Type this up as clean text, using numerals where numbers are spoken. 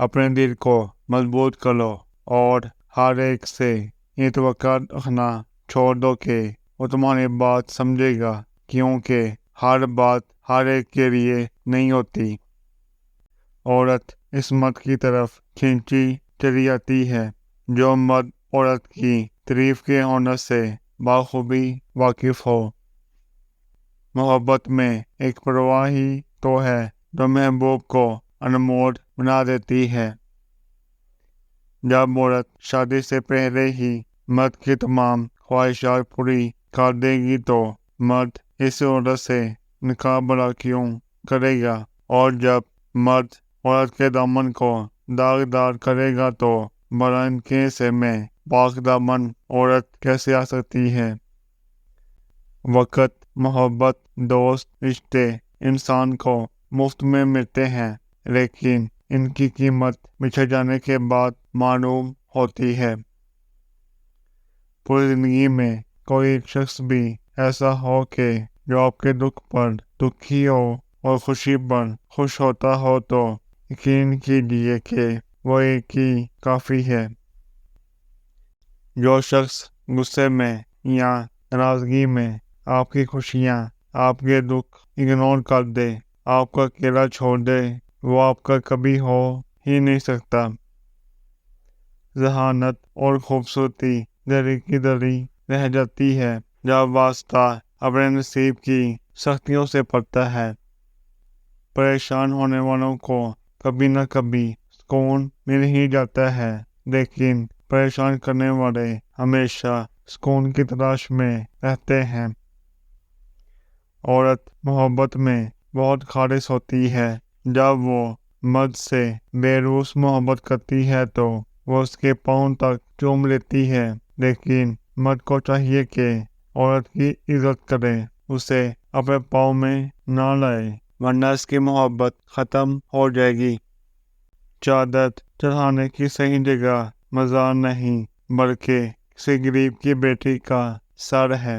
اپنے دل کو مضبوط کرو اور ہر ایک سے یہ توقع رکھنا چھوڑ دو کہ وہ تمہاری بات سمجھے گا، کیونکہ ہر بات ہر ایک کے لیے نہیں ہوتی۔ عورت اس مرد کی طرف کھینچی چلی جاتی ہے جو مرد عورت کی تعریف کے ہنر سے بخوبی واقف ہو۔ محبت میں ایک پرواہ ہی تو ہے جو محبوب کو انمول بنا دیتی ہے۔ جب عورت شادی سے پہلے ہی مرد کی تمام خواہشات پوری کر دے گی تو مرد اس عورت سے نکاح بھلا کیوں کرے گا، اور جب مرد عورت کے دامن کو داغدار کرے گا تو بھلا ان کے حصے میں پاک دامن عورت کیسے آ سکتی ہے۔ وقت، محبت، دوست، رشتے انسان کو مفت میں ملتے ہیں، لیکن ان کی قیمت بچھڑ جانے کے بعد معلوم ہوتی ہے۔ پوری زندگی میں کوئی ایک شخص بھی ایسا ہو کہ جو آپ کے دکھ پر دکھی ہو اور خوشی پر خوش ہوتا ہو تو یقین کیجیے کہ وہ ایک ہی کافی ہے۔ جو شخص غصے میں یا ناراضگی میں آپ کی خوشیاں، آپ کے دکھ اگنور کر دے، آپ کو اکیلا چھوڑ دے، وہ آپ کا کبھی ہو ہی نہیں سکتا۔ ذہانت اور خوبصورتی دری کی دری رہ جاتی ہے جب واسطہ اپنے نصیب کی سختیوں سے پڑتا ہے۔ پریشان ہونے والوں کو کبھی نہ کبھی سکون مل ہی جاتا ہے، لیکن پریشان کرنے والے ہمیشہ سکون کی تلاش میں رہتے ہیں۔ عورت محبت میں بہت خالص ہوتی ہے۔ جب وہ مرد سے بے روس محبت کرتی ہے تو وہ اس کے پاؤں تک چوم لیتی ہے، لیکن مرد کو چاہیے کہ عورت کی عزت کرے، اسے اپنے پاؤں میں نہ لائے، ورنہ اس کی محبت ختم ہو جائے گی۔ چادر چڑھانے کی صحیح جگہ مزار نہیں، بلکہ کسی غریب کی بیٹی کا سر ہے۔